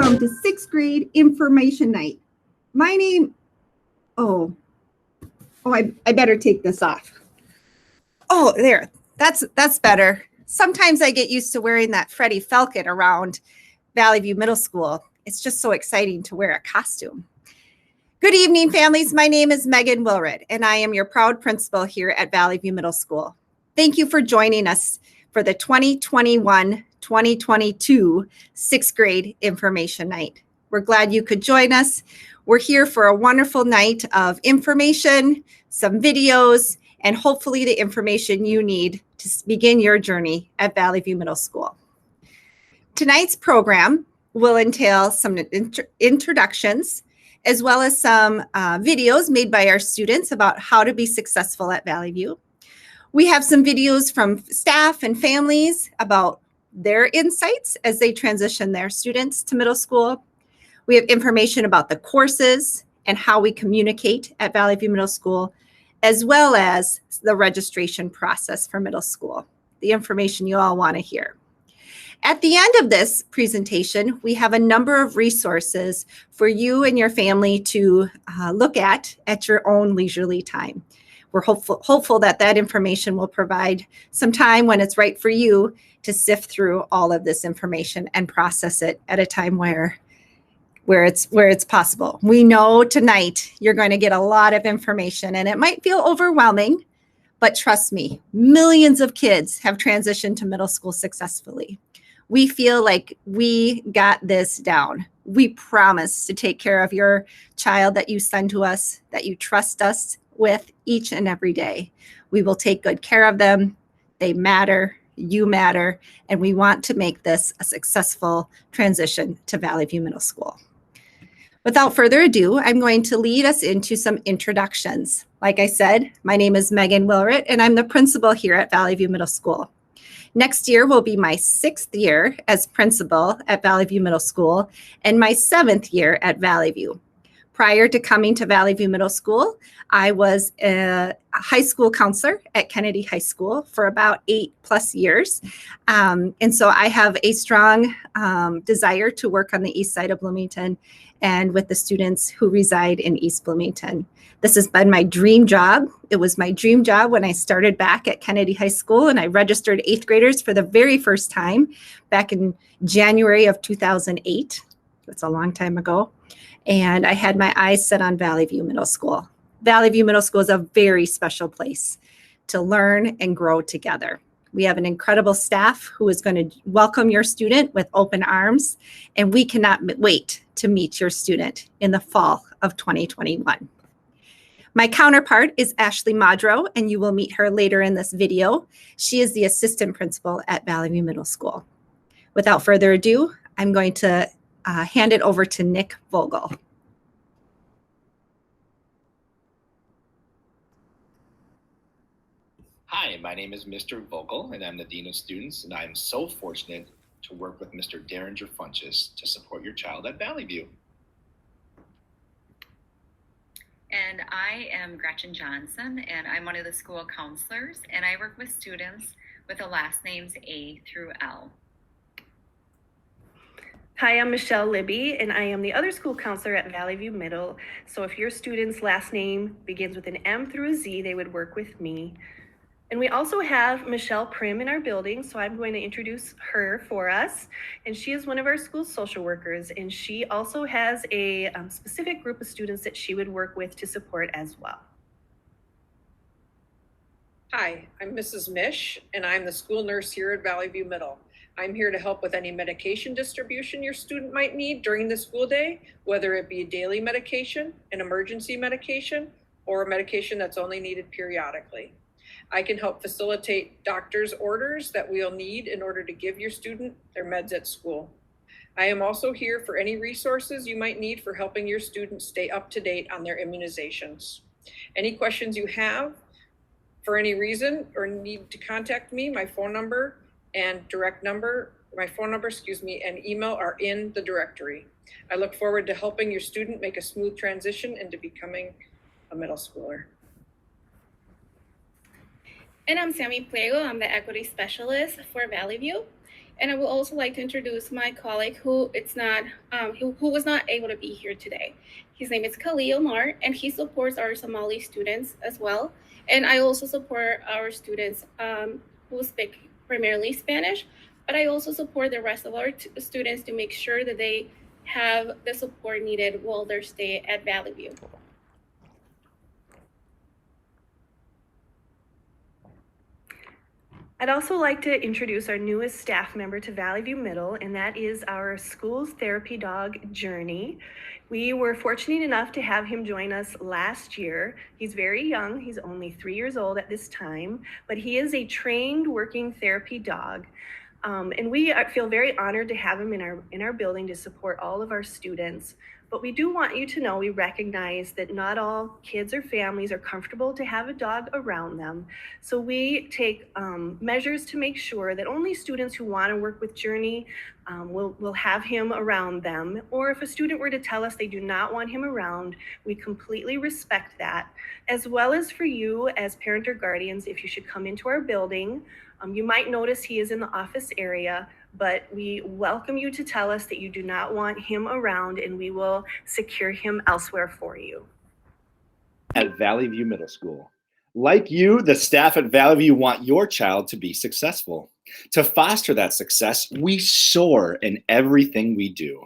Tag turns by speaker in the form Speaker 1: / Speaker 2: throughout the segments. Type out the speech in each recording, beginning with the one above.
Speaker 1: welcome to sixth grade information night. My name, I better take this off. Oh, there, that's better. Sometimes I get used to wearing that Freddie Falcon around Valley View Middle School. It's just so exciting to wear a costume. Good evening, families. My name is Megan Wilred, and I am your proud principal here at Valley View Middle School. Thank you for joining us for the 2021-2022 sixth grade information night. We're glad you could join us. We're here for a wonderful night of information, some videos, and hopefully the information you need to begin your journey at Valley View Middle School. Tonight's program will entail some introductions, as well as some videos made by our students about how to be successful at Valley View. We have some videos from staff and families about their insights as they transition their students to middle school. We have information about the courses and how we communicate at Valley View Middle School, as well as the registration process for middle school, the information you all want to hear. At the end of this presentation, we have a number of resources for you and your family to look at your own leisurely time. We're hopeful that that information will provide some time when it's right for you to sift through all of this information and process it at a time where it's possible. We know tonight you're going to get a lot of information and it might feel overwhelming, but trust me, millions of kids have transitioned to middle school successfully. We feel like we got this down. We promise to take care of your child that you send to us, that you trust us with each and every day. We will take good care of them. They matter, you matter, and we want to make this a successful transition to Valley View Middle School. Without further ado, I'm going to lead us into some introductions. Like I said, my name is Megan Wilred, and I'm the principal here at Valley View Middle School. Next year will be my 6th year as principal at Valley View Middle School and my 7th year at Valley View. Prior to coming to Valley View Middle School, I was a high school counselor at Kennedy High School for about 8+ years. And so I have a strong desire to work on the east side of Bloomington and with the students who reside in East Bloomington. This has been my dream job. It was my dream job when I started back at Kennedy High School, and I registered 8th graders for the very first time back in January of 2008. That's a long time ago. And I had my eyes set on Valley View Middle School. Valley View Middle School is a very special place to learn and grow together. We have an incredible staff who is going to welcome your student with open arms, and we cannot wait to meet your student in the fall of 2021. My counterpart is Ashley Madro, and you will meet her later in this video. She is the assistant principal at Valley View Middle School. Without further ado, I'm going to hand it over to Nick Vogel.
Speaker 2: Hi, my name is Mr. Vogel, and I'm the Dean of Students, and I'm so fortunate to work with Mr. Derringer Funches to support your child at Valley View.
Speaker 3: And I am Gretchen Johnson, and I'm one of the school counselors, and I work with students with the last names A through L.
Speaker 4: Hi, I'm Michelle Libby, and I am the other school counselor at Valley View Middle. So if your student's last name begins with an M through a Z, they would work with me. And we also have Michelle Prim in our building, so I'm going to introduce her for us. And she is one of our school social workers, and she also has a specific group of students that she would work with to support as well.
Speaker 5: Hi, I'm Mrs. Mish, and I'm the school nurse here at Valley View Middle. I'm here to help with any medication distribution your student might need during the school day, whether it be a daily medication, an emergency medication, or a medication that's only needed periodically. I can help facilitate doctor's orders that we'll need in order to give your student their meds at school. I am also here for any resources you might need for helping your students stay up to date on their immunizations. Any questions you have for any reason or need to contact me, my phone number and email are in the directory. I look forward to helping your student make a smooth transition into becoming a middle schooler.
Speaker 6: And I'm Sammy Pliego. I'm the equity specialist for Valley View. And I would also like to introduce my colleague who was not able to be here today. His name is Khalil Mar, and he supports our Somali students as well. And I also support our students who speak primarily Spanish, but I also support the rest of our students to make sure that they have the support needed while they stay at Valley View.
Speaker 4: I'd also like to introduce our newest staff member to Valley View Middle, and that is our school's therapy dog, Journey. We were fortunate enough to have him join us last year. He's very young, he's only 3 years old at this time, but he is a trained working therapy dog. And we feel very honored to have him in our building to support all of our students. But we do want you to know we recognize that not all kids or families are comfortable to have a dog around them. So we take measures to make sure that only students who want to work with Journey will have him around them. Or if a student were to tell us they do not want him around, we completely respect that. As well as for you as parent or guardians, if you should come into our building, you might notice he is in the office area, but we welcome you to tell us that you do not want him around, and we will secure him elsewhere for you.
Speaker 7: At Valley View Middle School. Like you, the staff at Valley View want your child to be successful. To foster that success, we soar in everything we do.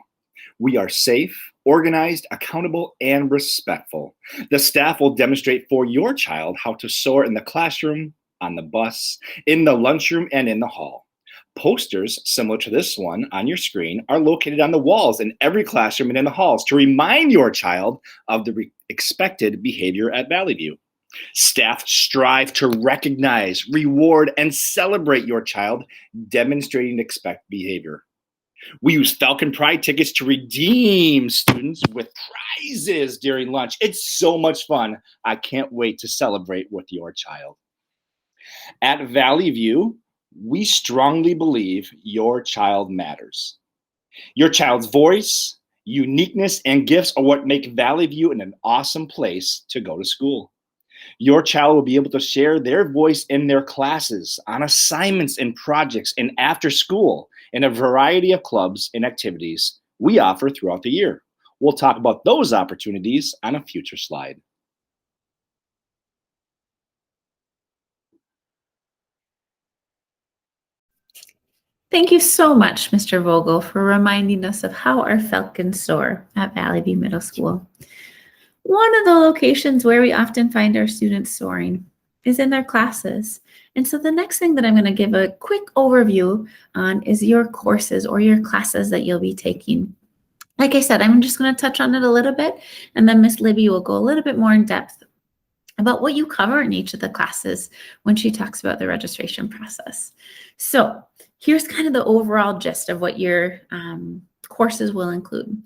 Speaker 7: We are safe, organized, accountable, and respectful. The staff will demonstrate for your child how to soar in the classroom, on the bus, in the lunchroom, and in the hall. Posters similar to this one on your screen are located on the walls in every classroom and in the halls to remind your child of the expected behavior at Valley View. Staff strive to recognize, reward, and celebrate your child demonstrating expected behavior. We use Falcon Pride tickets to redeem students with prizes during lunch. It's so much fun. I can't wait to celebrate with your child. At Valley View, we strongly believe your child matters. Your child's voice, uniqueness, and gifts are what make Valley View an awesome place to go to school. Your child will be able to share their voice in their classes, on assignments and projects, and after school in a variety of clubs and activities we offer throughout the year. We'll talk about those opportunities on a future slide.
Speaker 8: Thank you so much, Mr. Vogel, for reminding us of how our falcons soar at Valley View Middle School. One of the locations where we often find our students soaring is in their classes. And so the next thing that I'm going to give a quick overview on is your courses or your classes that you'll be taking. Like I said, I'm just going to touch on it a little bit, and then Miss Libby will go a little bit more in depth about what you cover in each of the classes when she talks about the registration process. So here's kind of the overall gist of what your courses will include.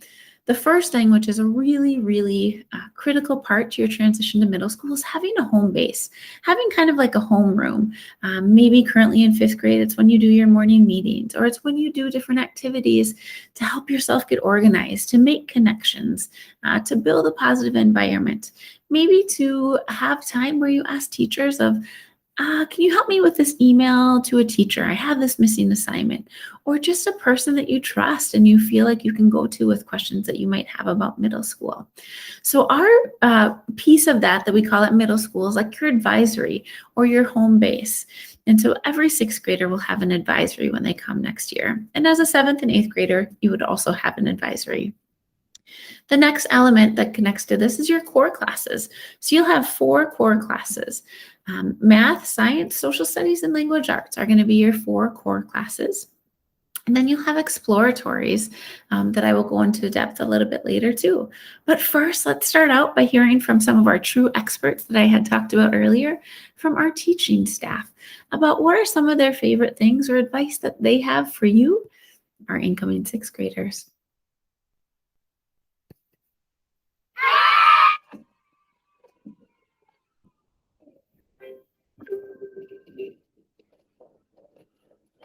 Speaker 8: The first thing, which is a really, really critical part to your transition to middle school, is having a home base, having kind of like a homeroom. Maybe currently in 5th grade, it's when you do your morning meetings, or it's when you do different activities to help yourself get organized, to make connections, to build a positive environment. Maybe to have time where you ask teachers of, can you help me with this email to a teacher? I have this missing assignment. Or just a person that you trust and you feel like you can go to with questions that you might have about middle school. So our piece of that we call it middle school is like your advisory or your home base. And so every 6th grader will have an advisory when they come next year. And as a 7th and 8th grader, you would also have an advisory. The next element that connects to this is your core classes. So you'll have 4 core classes. Math, science, social studies, and language arts are going to be your 4 core classes. And then you'll have exploratories that I will go into depth a little bit later too. But first, let's start out by hearing from some of our true experts that I had talked about earlier, from our teaching staff, about what are some of their favorite things or advice that they have for you, our incoming 6th graders.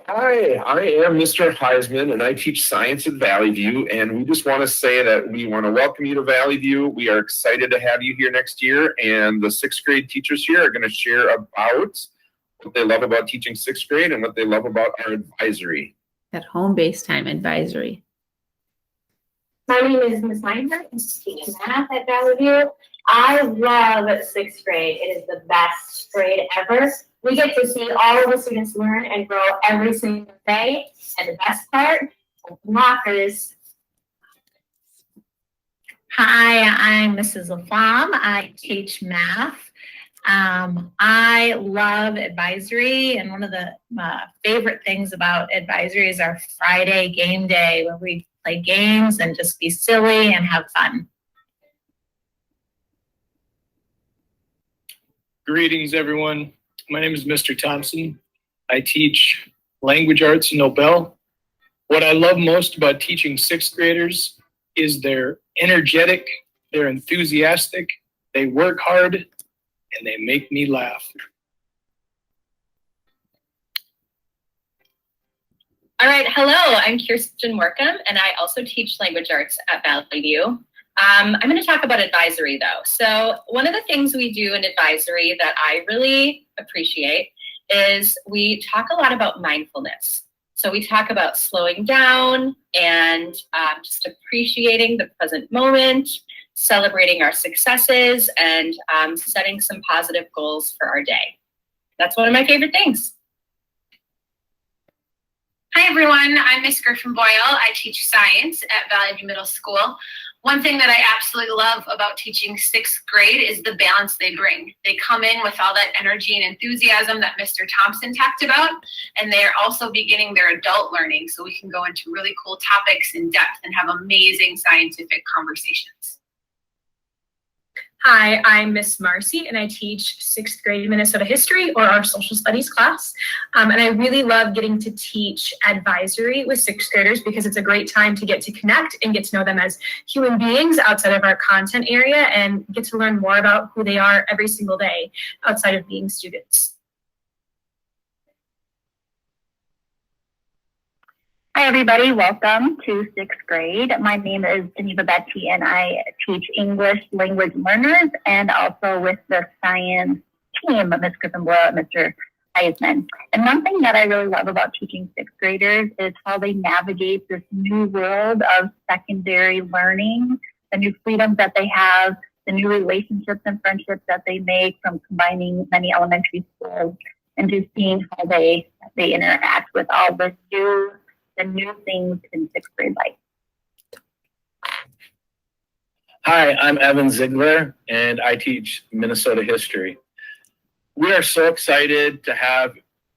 Speaker 9: Hi, I am Mr. Heisman, and I teach science at Valley View. And we just want to say that we want to welcome you to Valley View. We are excited to have you here next year. And the 6th grade teachers here are going to share about what they love about teaching 6th grade and what they love about our advisory.
Speaker 8: at home-based time advisory?
Speaker 10: My name is Ms. Meinhardt. I'm teaching math at Valley View. I love sixth grade. It is the best grade ever. We get to see all of the students learn and grow every single day. And the best part, open lockers.
Speaker 11: Hi, I'm Mrs. Laflamme. I teach math. I love advisory, and one of the favorite things about advisory is our Friday game day where we play games and just be silly and have fun.
Speaker 12: Greetings, everyone. My name is Mr. Thompson. I teach language arts in Nobel. What I love most about teaching sixth graders is they're energetic, they're enthusiastic, they work hard, and they make me laugh.
Speaker 13: All right, hello, I'm Kirsten Workham, and I also teach language arts at Valley View. I'm going to talk about advisory, though. So one of the things we do in advisory that I really appreciate is we talk a lot about mindfulness. So we talk about slowing down and just appreciating the present moment, celebrating our successes, and setting some positive goals for our day. That's one of my favorite things.
Speaker 14: Hi, everyone. I'm Miss Griffin Boyle. I teach science at Valley View Middle School. One thing that I absolutely love about teaching sixth grade is the balance they bring. They come in with all that energy and enthusiasm that Mr. Thompson talked about, and they're also beginning their adult learning, so we can go into really cool topics in depth and have amazing scientific conversations.
Speaker 15: Hi, I'm Miss Marcy, and I teach sixth grade Minnesota history, or our social studies class. And I really love getting to teach advisory with sixth graders because it's a great time to get to connect and get to know them as human beings outside of our content area and get to learn more about who they are every single day outside of being students.
Speaker 16: Hi, everybody. Welcome to sixth grade. My name is Geneva Betty, and I teach English language learners and also with the science team, Ms. Griffin Boyle and Mr. Heisman. And one thing that I really love about teaching sixth graders is how they navigate this new world of secondary learning, the new freedoms that they have, the new relationships and friendships that they make from combining many elementary schools, and just seeing how they interact with all the new things in sixth grade life.
Speaker 12: Hi, I'm Evan Ziegler, and I teach Minnesota history. We are so excited to have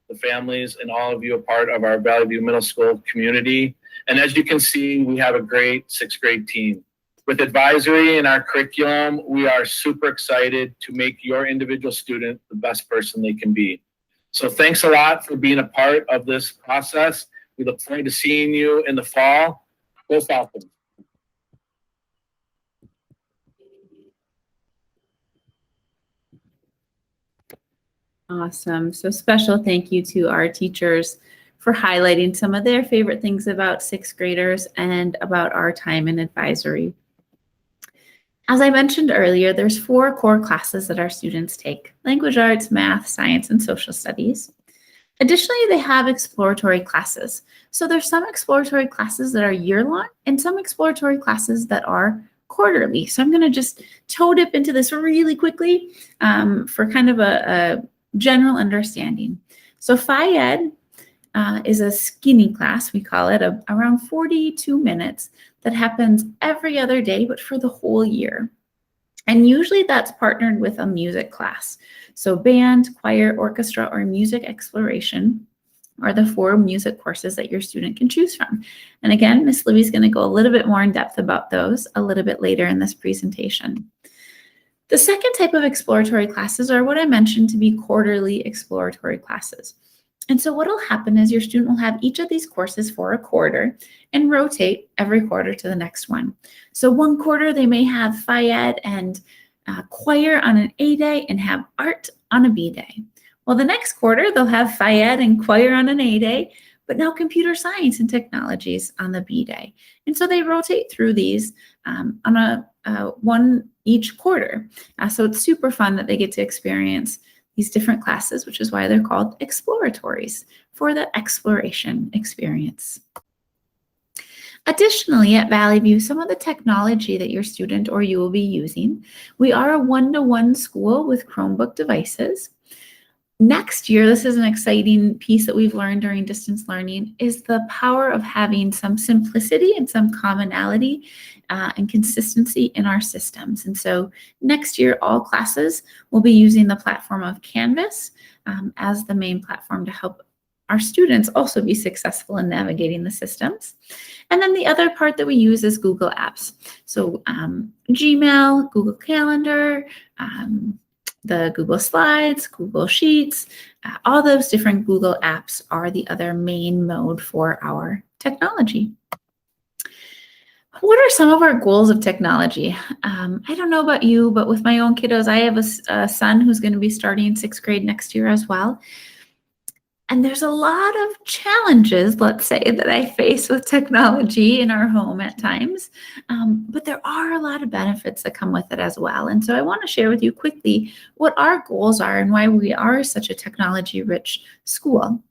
Speaker 12: the families and all of you a part of our Valley View Middle School community. And as you can see, we have a great sixth grade team. With advisory and our curriculum, we are super excited to make your individual student the best person they can be. So thanks a lot for being a part of this process. We look forward to seeing you in the fall. Go Falcons.
Speaker 8: Awesome. So special thank you to our teachers for highlighting some of their favorite things about sixth graders and about our time in advisory. As I mentioned earlier, there's 4 core classes that our students take: language arts, math, science, and social studies. Additionally, they have exploratory classes. So there's some exploratory classes that are year-long and some exploratory classes that are quarterly. So I'm going to just toe dip into this really quickly for kind of a general understanding. So Phi Ed is a skinny class, we call it, around 42 minutes that happens every other day, but for the whole year. And usually that's partnered with a music class. So band, choir, orchestra, or music exploration are the 4 music courses that your student can choose from. And again, Miss Libby's going to go a little bit more in depth about those a little bit later in this presentation. The second type of exploratory classes are what I mentioned to be quarterly exploratory classes. And so what will happen is your student will have each of these courses for a quarter and rotate every quarter to the next one. So one quarter they may have Phi Ed and choir on an A day and have art on a B day. Well, the next quarter they'll have Phi Ed and choir on an A day, but now computer science and technologies on the B day. And so they rotate through these on one each quarter. So it's super fun that they get to experience these different classes, which is why they're called exploratories, for the exploration experience. Additionally, at Valley View, some of the technology that your student or you will be using, we are a one-to-one school with Chromebook devices. Next year, this is an exciting piece that we've learned during distance learning, is the power of having some simplicity and some commonality and consistency in our systems. And so next year, all classes will be using the platform of Canvas as the main platform to help our students also be successful in navigating the systems. And then the other part that we use is Google Apps. So Gmail, Google Calendar, the Google Slides, Google Sheets, all those different Google apps are the other main mode for our technology. What are some of our goals of technology? I don't know about you, but with my own kiddos, I have a son who's going to be starting 6th grade next year as well. And there's a lot of challenges, let's say, that I face with technology in our home at times, but there are a lot of benefits that come with it as well. And so I want to share with you quickly what our goals are and why we are such a technology-rich school.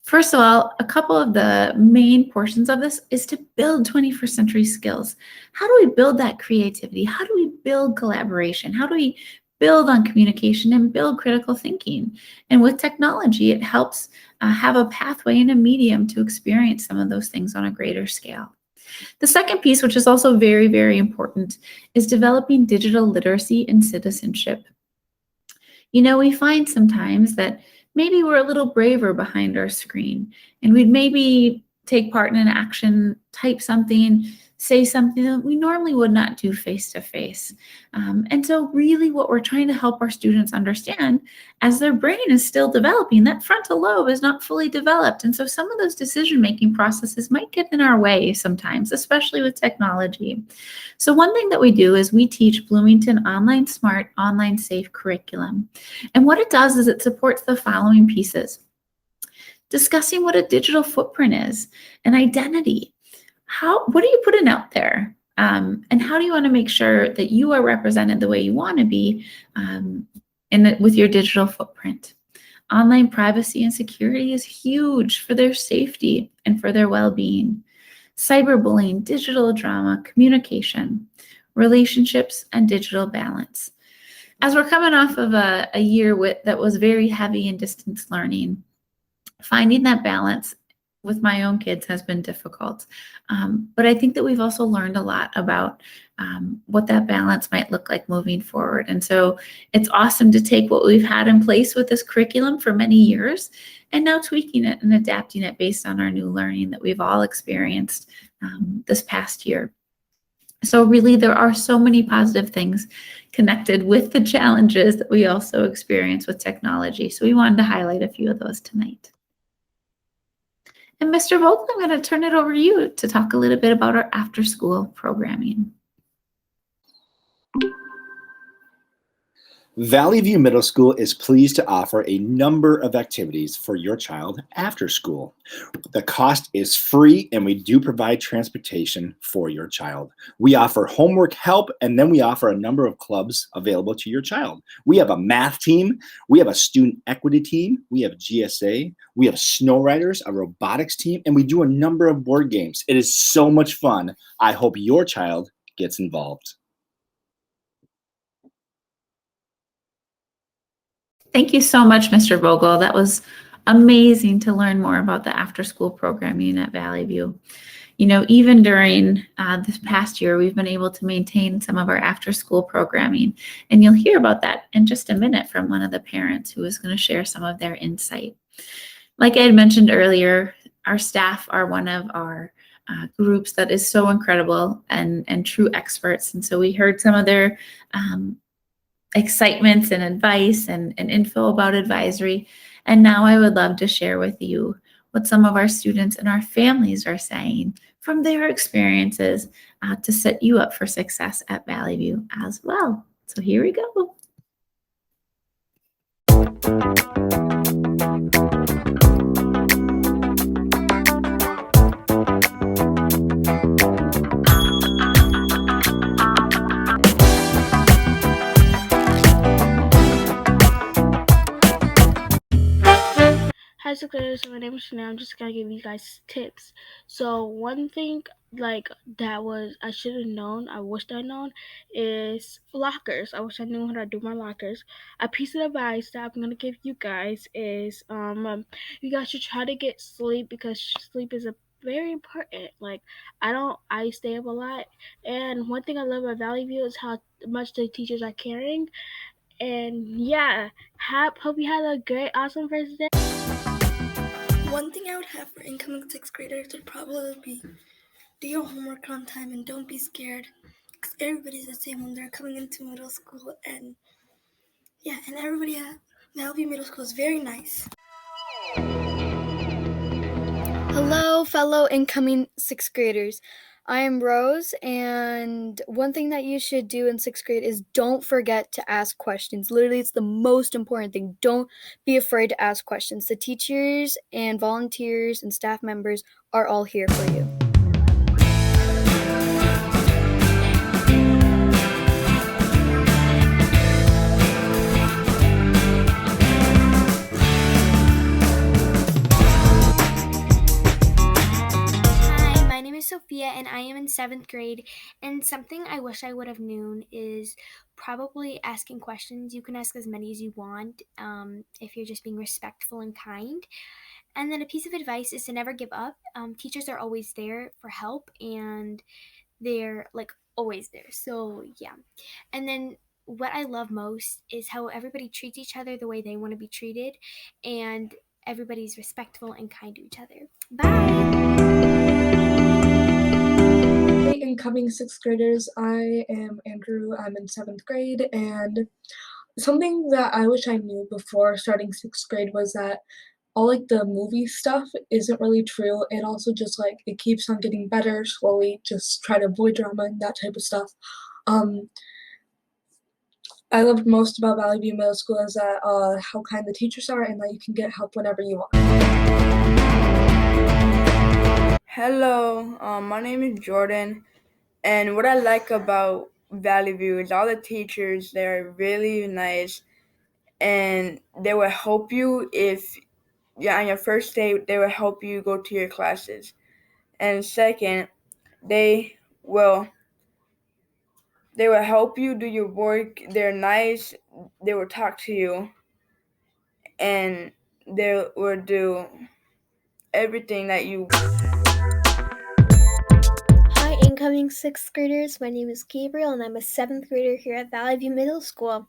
Speaker 8: First of all, a couple of the main portions of this is to build 21st century skills. How do we build that creativity? How do we build collaboration? How do we build on communication and build critical thinking? And with technology, it helps have a pathway and a medium to experience some of those things on a greater scale. The second piece, which is also very, very important, is developing digital literacy and citizenship. You know, we find sometimes that maybe we're a little braver behind our screen and we'd maybe take part in an action, type something, say something that we normally would not do face-to-face. And so really what we're trying to help our students understand, as their brain is still developing, that frontal lobe is not fully developed. And so some of those decision-making processes might get in our way sometimes, especially with technology. So one thing that we do is we teach Bloomington Online Smart, Online Safe curriculum. And what it does is it supports the following pieces: discussing what a digital footprint is, an identity. What are you putting out there? And how do you want to make sure that you are represented the way you want to be with your digital footprint? Online privacy and security is huge for their safety and for their well-being. Cyberbullying, digital drama, communication, relationships, and digital balance. As we're coming off of a year that was very heavy in distance learning, finding that balance with my own kids has been difficult. But I think that we've also learned a lot about what that balance might look like moving forward. And so it's awesome to take what we've had in place with this curriculum for many years and now tweaking it and adapting it based on our new learning that we've all experienced this past year. So really, there are so many positive things connected with the challenges that we also experience with technology. So we wanted to highlight a few of those tonight. And Mr. Vogel, I'm going to turn it over to you to talk a little bit about our after-school programming.
Speaker 7: Valley View Middle School is pleased to offer a number of activities for your child after school. The cost is free, and we do provide transportation for your child. We offer homework help, and then we offer a number of clubs available to your child. We have a math team, we have a student equity team, we have GSA, we have snow riders, a robotics team, and we do a number of board games. It is so much fun. I hope your child gets involved.
Speaker 8: Thank you so much, Mr. Vogel. That was amazing to learn more about the after-school programming at Valley View. You know, even during this past year, we've been able to maintain some of our after-school programming, and you'll hear about that in just a minute from one of the parents who is going to share some of their insight. Like I had mentioned earlier, our staff are one of our groups that is so incredible and true experts, and so we heard some of their excitements and advice and info about advisory. And now I would love to share with you what some of our students and our families are saying from their experiences to set you up for success at Valley View as well. So here we go.
Speaker 6: Hi, Secretary. So my name is Chanel. I'm just gonna give you guys tips. So one thing that was I should have known, I wished I'd known, is lockers. I wish I knew how to do my lockers. A piece of advice that I'm gonna give you guys is you guys should try to get sleep because sleep is a very important. I stay up a lot, and one thing I love about Valley View is how much the teachers are caring. And yeah, hope you had a great, awesome first day.
Speaker 17: One thing I would have for incoming sixth graders would probably be do your homework on time and don't be scared, because everybody's the same when they're coming into middle school. And yeah, and everybody at Valley View Middle School is very nice.
Speaker 18: Hello, fellow incoming sixth graders. I am Rose, and one thing that you should do in sixth grade is don't forget to ask questions. Literally, it's the most important thing. Don't be afraid to ask questions. The teachers and volunteers and staff members are all here for you.
Speaker 19: Sophia, and I am in 7th grade, and something I wish I would have known is probably asking questions. You can ask as many as you want if you're just being respectful and kind. And then a piece of advice is to never give up. Teachers are always there for help, and they're always there. So yeah. And then what I love most is how everybody treats each other the way they want to be treated, and everybody's respectful and kind to each other. Bye!
Speaker 20: Incoming sixth graders, I am Andrew. I'm in 7th grade, and something that I wish I knew before starting 6th grade was that all the movie stuff isn't really true. It also just it keeps on getting better slowly. Just try to avoid drama and that type of stuff. I loved most about Valley View Middle School is that how kind the teachers are and that you can get help whenever you want.
Speaker 21: Hello, my name is Jordan, and what I like about Valley View is all the teachers. They're really nice, and they will help you on your first day. They will help you go to your classes, and second, they will help you do your work. They're nice. They will talk to you, and they will do everything that you.
Speaker 19: Hi, incoming 6th graders. My name is Gabriel, and I'm a 7th grader here at Valley View Middle School.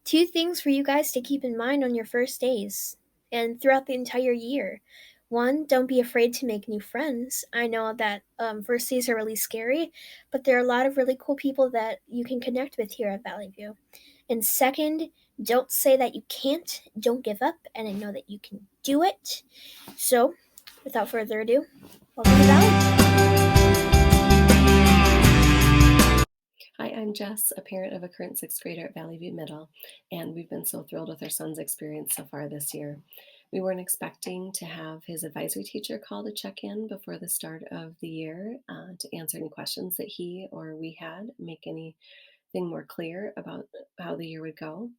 Speaker 19: 2 things for you guys to keep in mind on your first days and throughout the entire year. 1, don't be afraid to make new friends. I know that first days are really scary, but there are a lot of really cool people that you can connect with here at Valley View. And second, don't say that you can't. Don't give up, and I know that you can do it. So, without further ado, welcome to Valley.
Speaker 22: Hi, I'm Jess, a parent of a current 6th grader at Valley View Middle, and we've been so thrilled with our son's experience so far this year. We weren't expecting to have his advisory teacher call to check in before the start of the year to answer any questions that he or we had, make anything more clear about how the year would go.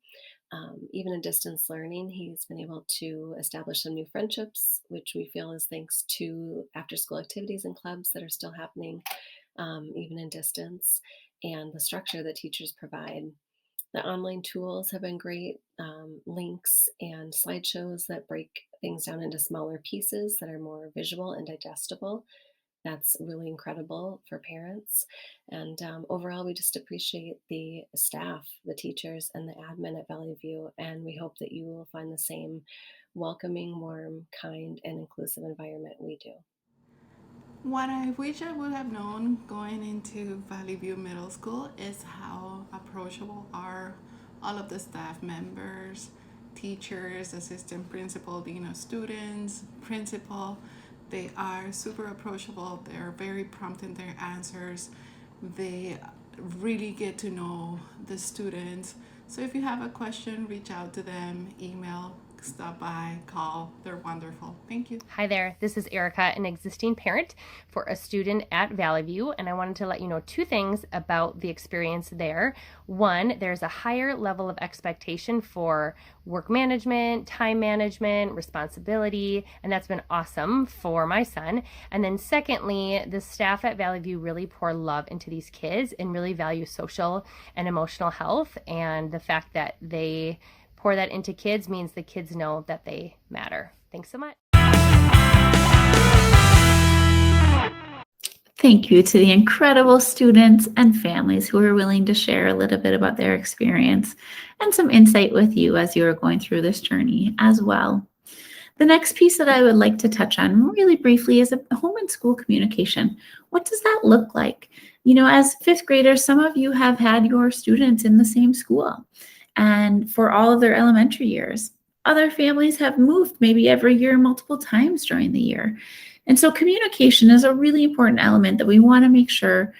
Speaker 22: Even in distance learning, he's been able to establish some new friendships, which we feel is thanks to after-school activities and clubs that are still happening, even in distance, and the structure that teachers provide. The online tools have been great, links and slideshows that break things down into smaller pieces that are more visual and digestible. That's really incredible for parents. And overall, we just appreciate the staff, the teachers, and the admin at Valley View, and we hope that you will find the same welcoming, warm, kind, and inclusive environment we do.
Speaker 23: What I wish I would have known going into Valley View Middle School is how approachable are all of the staff members, teachers, assistant principal, dean of students, principal. They are super approachable. They're very prompt in their answers. They really get to know the students. So if you have a question, reach out to them, email, stop by, call. They're wonderful. Thank you.
Speaker 1: Hi there, this is Erica, an existing parent for a student at Valley View, and I wanted to let you know 2 things about the experience there. One, there's a higher level of expectation for work management, time management, responsibility, and that's been awesome for my son. And then secondly, the staff at Valley View really pour love into these kids and really value social and emotional health, and the fact that they pour that into kids means the kids know that they matter. Thanks so much.
Speaker 8: Thank you to the incredible students and families who are willing to share a little bit about their experience and some insight with you as you are going through this journey as well. The next piece that I would like to touch on really briefly is home and school communication. What does that look like? You know, as 5th graders, some of you have had your students in the same school and for all of their elementary years. Other families have moved maybe every year multiple times during the year. And so communication is a really important element that we want to make sure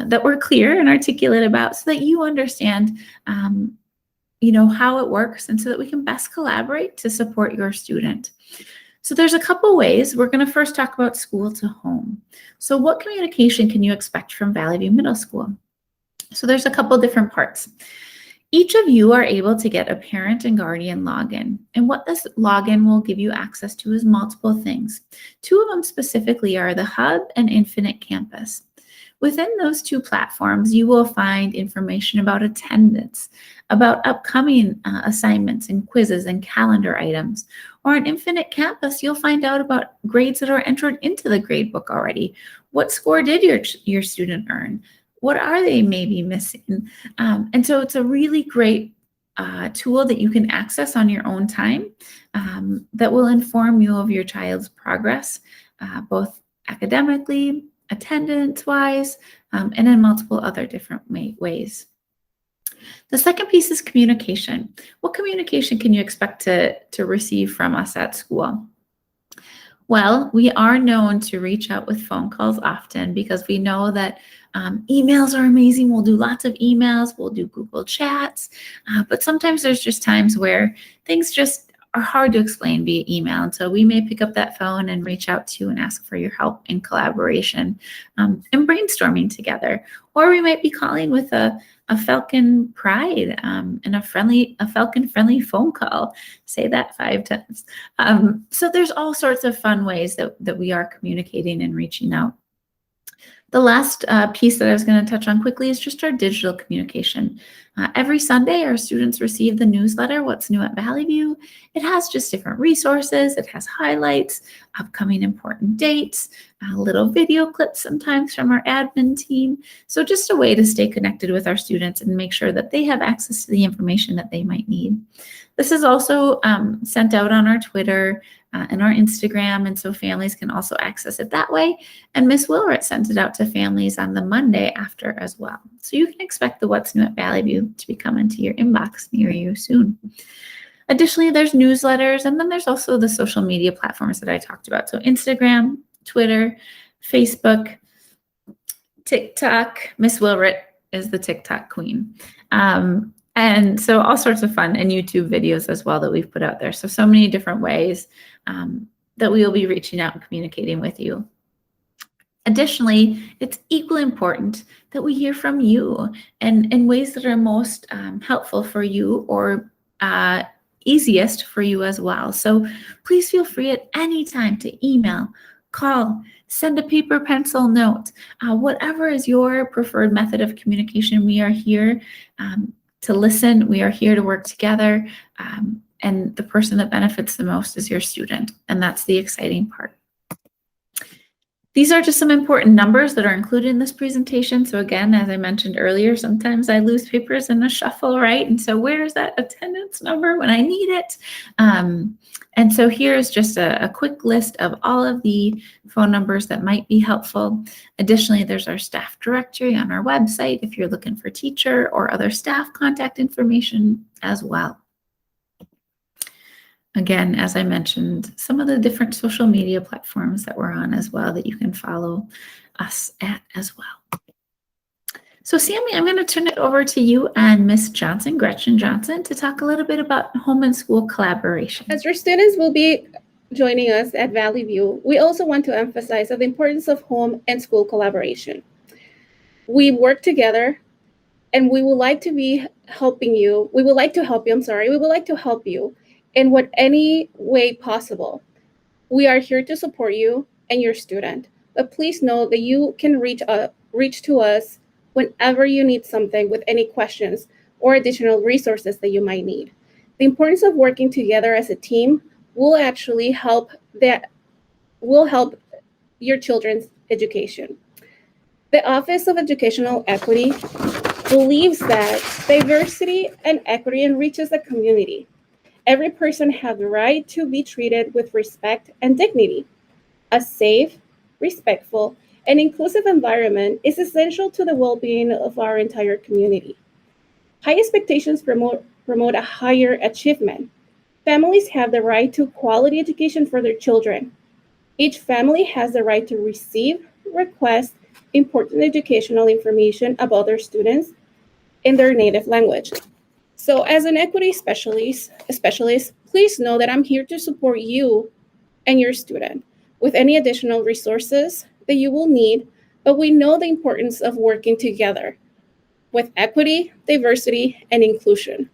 Speaker 8: that we're clear and articulate about so that you understand you know, how it works and so that we can best collaborate to support your student. So there's a couple ways. We're going to first talk about school to home. So what communication can you expect from Valley View Middle School? So there's a couple different parts. Each of you are able to get a parent and guardian login. And what this login will give you access to is multiple things. 2 of them specifically are the Hub and Infinite Campus. Within those 2 platforms, you will find information about attendance, about upcoming assignments and quizzes and calendar items. Or on Infinite Campus, you'll find out about grades that are entered into the gradebook already. What score did your student earn? What are they maybe missing? And so it's a really great tool that you can access on your own time that will inform you of your child's progress, both academically, attendance-wise, and in multiple other different ways. The second piece is communication. What communication can you expect to receive from us at school? Well, we are known to reach out with phone calls often because we know that emails are amazing. We'll do lots of emails. We'll do Google Chats. But sometimes there's just times where things just are hard to explain via email. And so we may pick up that phone and reach out to you and ask for your help in collaboration and brainstorming together. Or we might be calling with a Falcon Pride and a Falcon-friendly phone call. Say that 5 times. So there's all sorts of fun ways that we are communicating and reaching out. The last piece that I was going to touch on quickly is just our digital communication. Every Sunday, our students receive the newsletter, What's New at Valley View. It has just different resources. It has highlights, upcoming important dates, little video clips sometimes from our admin team. So just a way to stay connected with our students and make sure that they have access to the information that they might need. This is also sent out on our Twitter and our Instagram, and so families can also access it that way. And Ms. Wilrett sent it out to families on the Monday after as well. So you can expect the What's New at Valley View to be coming to your inbox near you soon. Additionally, there's newsletters, and then there's also the social media platforms that I talked about. So Instagram, Twitter, Facebook, TikTok. Ms. Wilrett is the TikTok queen. And so all sorts of fun and YouTube videos as well that we've put out there. So many different ways that we will be reaching out and communicating with you. Additionally, it's equally important that we hear from you and in ways that are most helpful for you or easiest for you as well. So please feel free at any time to email, call, send a paper pencil note, whatever is your preferred method of communication. We are here to listen. We are here to work together. And the person that benefits the most is your student. And that's the exciting part. These are just some important numbers that are included in this presentation. So again, as I mentioned earlier, sometimes I lose papers in a shuffle, right? And so where is that attendance number when I need it? And so here's just a quick list of all of the phone numbers that might be helpful. Additionally, there's our staff directory on our website if you're looking for teacher or other staff contact information as well. Again, as I mentioned, some of the different social media platforms that we're on as well that you can follow us at as well. So Sammy, I'm going to turn it over to you and Miss Johnson, Gretchen Johnson, to talk a little bit about home and school collaboration.
Speaker 6: As your students will be joining us at Valley View, we also want to emphasize the importance of home and school collaboration. We work together and we would like to be helping you. We would like to help you, We would like to help you in any way possible. We are here to support you and your student, but please know that you can reach to us whenever you need something with any questions or additional resources that you might need. The importance of working together as a team will actually help your children's education. The Office of Educational Equity believes that diversity and equity enriches the community. Every person has the right to be treated with respect and dignity. A safe, respectful, and inclusive environment is essential to the well-being of our entire community. High expectations promote a higher achievement. Families have the right to quality education for their children. Each family has the right to receive, request important educational information about their students in their native language. So as an equity specialist, please know that I'm here to support you and your student with any additional resources that you will need, but we know the importance of working together with equity, diversity, and inclusion.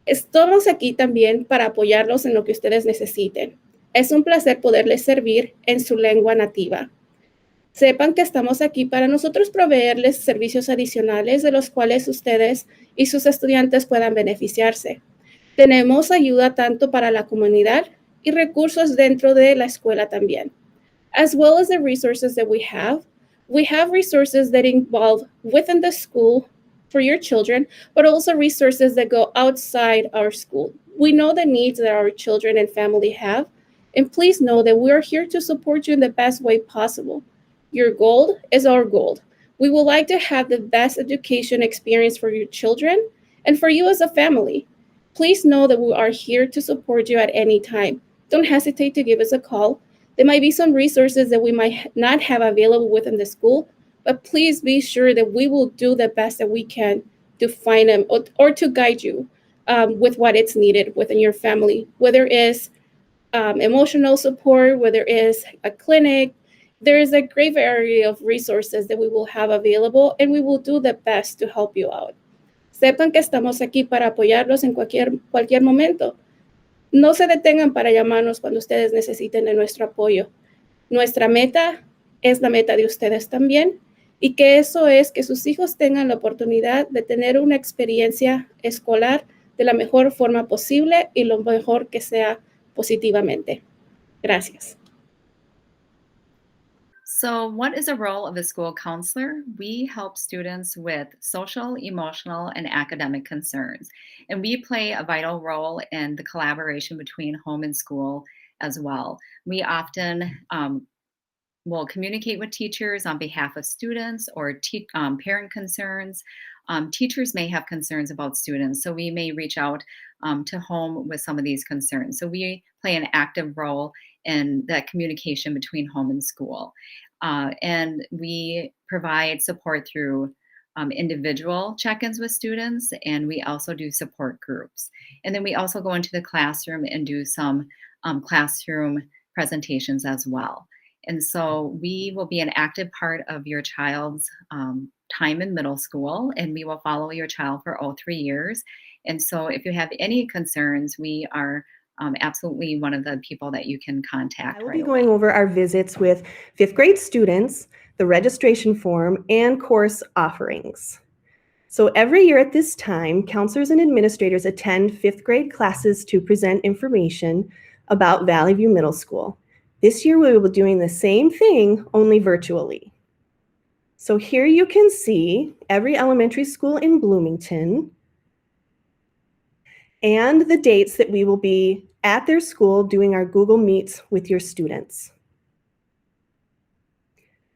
Speaker 6: Estamos aquí también para apoyarlos en lo que ustedes necesiten. Es un placer poderles servir en su lengua nativa. Sepan que estamos aquí para nosotros proveerles servicios adicionales de los cuales ustedes y sus estudiantes puedan beneficiarse. Tenemos ayuda tanto para la comunidad y recursos dentro de la escuela también. As well as the resources that we have resources that involve within the school for your children, but also resources that go outside our school. We know the needs that our children and family have, and please know that we are here to support you in the best way possible. Your goal is our goal. We would like to have the best education experience for your children and for you as a family. Please know that we are here to support you at any time. Don't hesitate to give us a call. There might be some resources that we might not have available within the school, but please be sure that we will do the best that we can to find them or to guide you with what is needed within your family, whether it's emotional support, whether it's a clinic. There is a great variety of resources that we will have available, and we will do the best to help you out. Sepan que estamos aquí para apoyarlos en cualquier momento. No se detengan para llamarnos cuando ustedes necesiten de nuestro apoyo. Nuestra meta es la meta de ustedes también, y que eso es que sus hijos tengan la oportunidad de tener una experiencia escolar de la mejor forma posible y lo mejor que sea positivamente. Gracias.
Speaker 2: So what is the role of a school counselor? We help students with social, emotional, and academic concerns. And we play a vital role in the collaboration between home and school as well. We often will communicate with teachers on behalf of students or parent concerns. Teachers may have concerns about students, so we may reach out to home with some of these concerns. So we play an active role in that communication between home and school. And we provide support through individual check-ins with students, and we also do support groups. And then we also go into the classroom and do some classroom presentations as well. And so we will be an active part of your child's time in middle school, and we will follow your child for all 3 years. And so if you have any concerns, we are absolutely one of the people that you can contact.
Speaker 3: I will be going over our visits with 5th grade students, the registration form, and course offerings. So every year at this time, counselors and administrators attend 5th grade classes to present information about Valley View Middle School. This year we will be doing the same thing, only virtually. So here you can see every elementary school in Bloomington and the dates that we will be at their school doing our Google Meets with your students.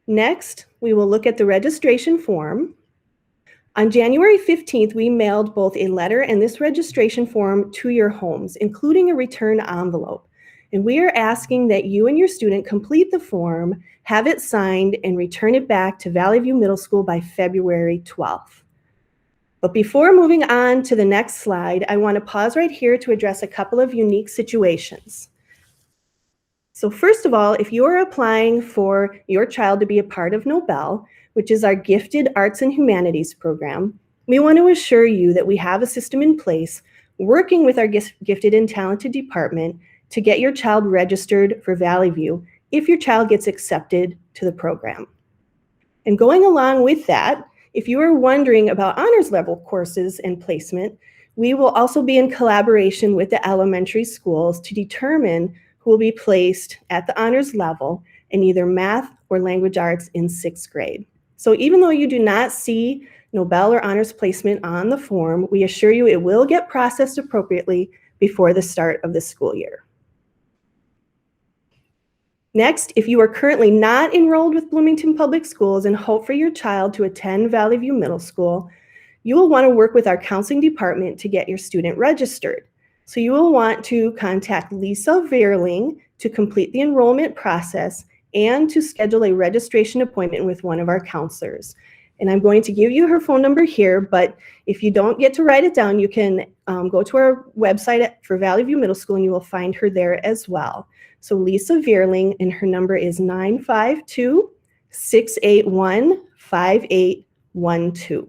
Speaker 3: Next, we will look at the registration form. On January 15th, we mailed both a letter and this registration form to your homes, including a return envelope. And we are asking that you and your student complete the form, have it signed, and return it back to Valley View Middle School by February 12th. But before moving on to the next slide, I want to pause right here to address a couple of unique situations. So first of all, if you're applying for your child to be a part of Nobel, which is our Gifted Arts and Humanities program, we want to assure you that we have a system in place working with our Gifted and Talented department to get your child registered for Valley View if your child gets accepted to the program. And going along with that, if you are wondering about honors level courses and placement, we will also be in collaboration with the elementary schools to determine who will be placed at the honors level in either math or language arts in 6th grade. So even though you do not see Nobel or honors placement on the form, we assure you it will get processed appropriately before the start of the school year. Next, if you are currently not enrolled with Bloomington Public Schools and hope for your child to attend Valley View Middle School, you will want to work with our counseling department to get your student registered. So you will want to contact Lisa Veerling to complete the enrollment process and to schedule a registration appointment with one of our counselors. And I'm going to give you her phone number here, but if you don't get to write it down, you can go to our website for Valley View Middle School and you will find her there as well. So Lisa Veerling, and her number is 952-681-5812.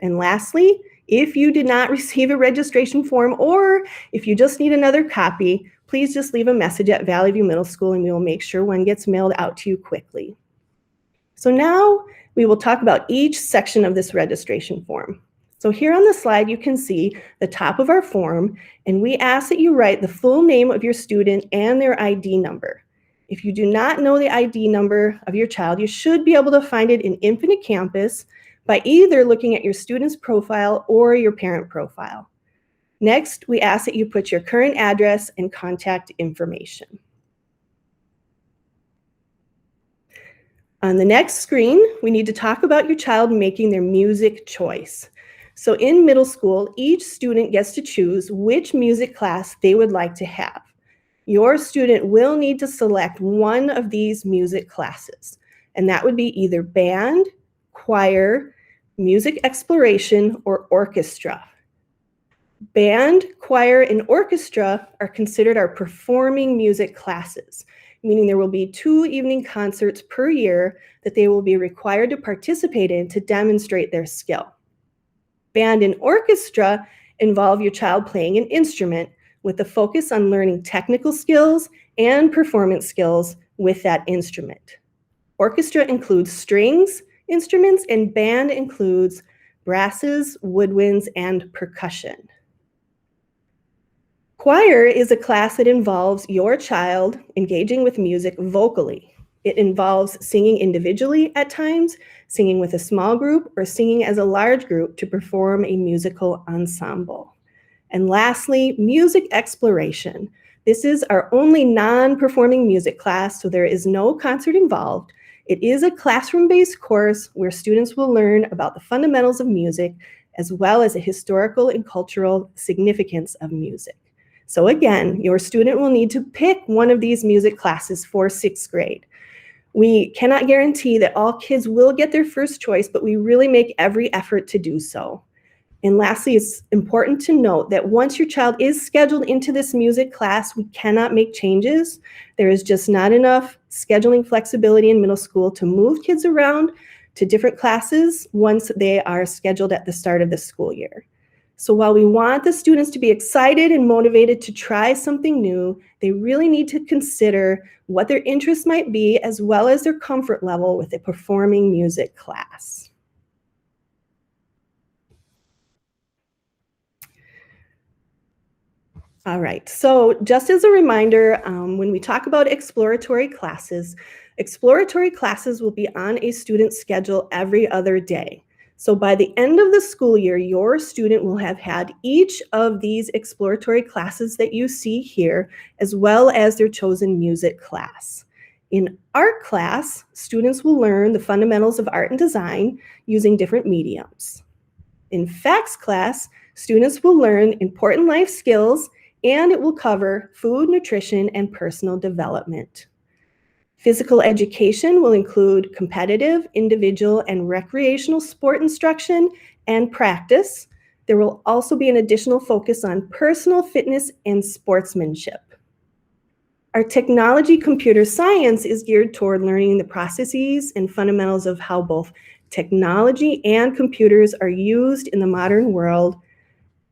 Speaker 3: And lastly, if you did not receive a registration form or if you just need another copy, please just leave a message at Valley View Middle School and we will make sure one gets mailed out to you quickly. So now we will talk about each section of this registration form. So here on the slide, you can see the top of our form, and we ask that you write the full name of your student and their ID number. If you do not know the ID number of your child, you should be able to find it in Infinite Campus by either looking at your student's profile or your parent profile. Next, we ask that you put your current address and contact information. On the next screen, we need to talk about your child making their music choice. So in middle school, each student gets to choose which music class they would like to have. Your student will need to select one of these music classes, and that would be either band, choir, music exploration, or orchestra. Band, choir, and orchestra are considered our performing music classes, meaning there will be 2 evening concerts per year that they will be required to participate in to demonstrate their skill. Band and orchestra involve your child playing an instrument with a focus on learning technical skills and performance skills with that instrument. Orchestra includes strings, instruments, and band includes brasses, woodwinds, and percussion. Choir is a class that involves your child engaging with music vocally. It involves singing individually at times, singing with a small group, or singing as a large group to perform a musical ensemble. And lastly, music exploration. This is our only non-performing music class, so there is no concert involved. It is a classroom-based course where students will learn about the fundamentals of music, as well as the historical and cultural significance of music. So again, your student will need to pick one of these music classes for 6th grade. We cannot guarantee that all kids will get their first choice, but we really make every effort to do so. And lastly, it's important to note that once your child is scheduled into this music class, we cannot make changes. There is just not enough scheduling flexibility in middle school to move kids around to different classes once they are scheduled at the start of the school year. So while we want the students to be excited and motivated to try something new, they really need to consider what their interests might be as well as their comfort level with a performing music class. All right, so just as a reminder, when we talk about exploratory classes will be on a student's schedule every other day. So by the end of the school year, your student will have had each of these exploratory classes that you see here, as well as their chosen music class. In art class, students will learn the fundamentals of art and design using different mediums. In facts class, students will learn important life skills and it will cover food, nutrition, and personal development. Physical education will include competitive, individual, and recreational sport instruction and practice. There will also be an additional focus on personal fitness and sportsmanship. Our technology computer science is geared toward learning the processes and fundamentals of how both technology and computers are used in the modern world.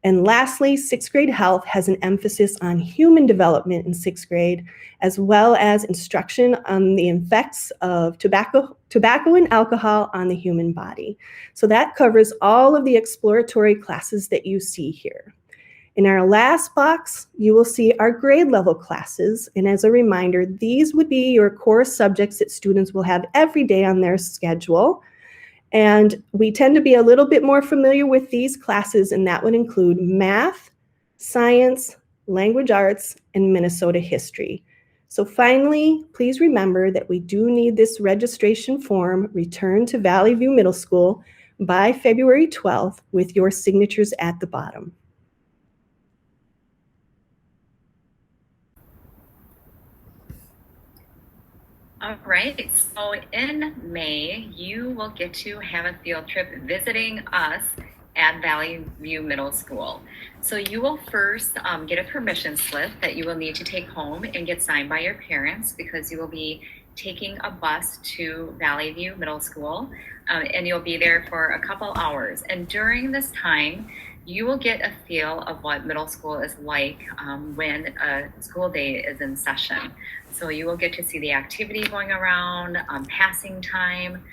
Speaker 3: And lastly, sixth grade health has an emphasis on human development in sixth grade, as well as instruction on the effects of tobacco and alcohol on the human body. So that covers all of the exploratory classes that you see here. In our last box, you will see our grade level classes. And as a reminder, these would be your core subjects that students will have every day on their schedule. And we tend to be a little bit more familiar with these classes, and that would include math, science, language arts, and Minnesota history. So finally, please remember that we do need this registration form returned to Valley View Middle School by February 12th with your signatures at the bottom.
Speaker 2: All right, so in May, you will get to have a field trip visiting us at Valley View Middle School. So you will first get a permission slip that you will need to take home and get signed by your parents, because you will be taking a bus to Valley View Middle School, and you'll be there for a couple hours. And during this time, you will get a feel of what middle school is like when a school day is in session. So you will get to see the activity going around, passing time,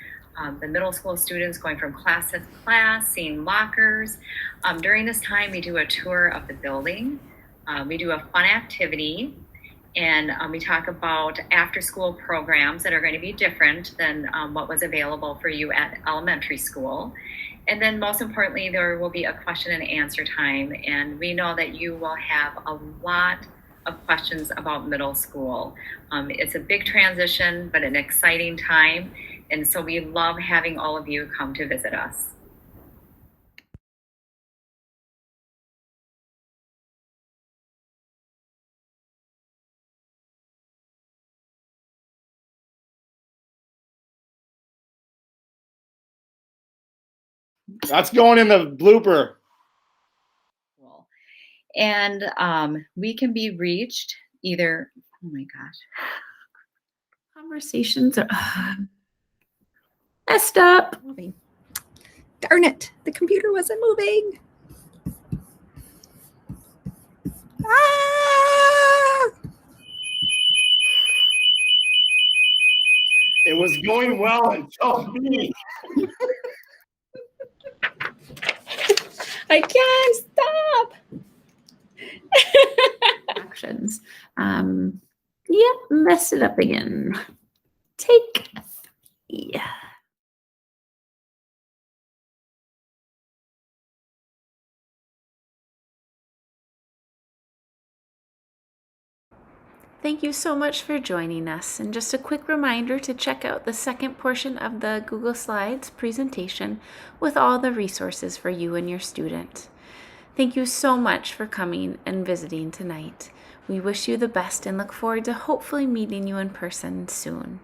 Speaker 2: the middle school students going from class to class, seeing lockers. During this time, we do a tour of the building. We do a fun activity, and we talk about after-school programs that are going to be different than what was available for you at elementary school. And then most importantly, there will be a question and answer time. And we know that you will have a lot of questions about middle school. It's a big transition, but an exciting time. And so we love having all of you come to visit us.
Speaker 7: That's going in the blooper.
Speaker 2: And we can be reached either, oh my gosh.
Speaker 8: Conversations are messed up.
Speaker 4: Darn it, the computer wasn't moving. Ah!
Speaker 7: It was going well until me.
Speaker 8: I can't stop. Actions. Yep, messed it up again. Take 3. Thank you so much for joining us. And just a quick reminder to check out the second portion of the Google Slides presentation with all the resources for you and your student. Thank you so much for coming and visiting tonight. We wish you the best and look forward to hopefully meeting you in person soon.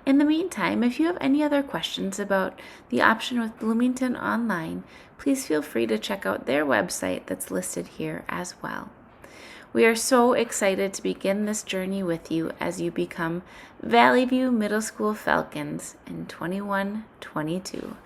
Speaker 8: In the meantime, if you have any other questions about the option with Bloomington Online, please feel free to check out their website that's listed here as well. We are so excited to begin this journey with you as you become Valley View Middle School Falcons in 21-22.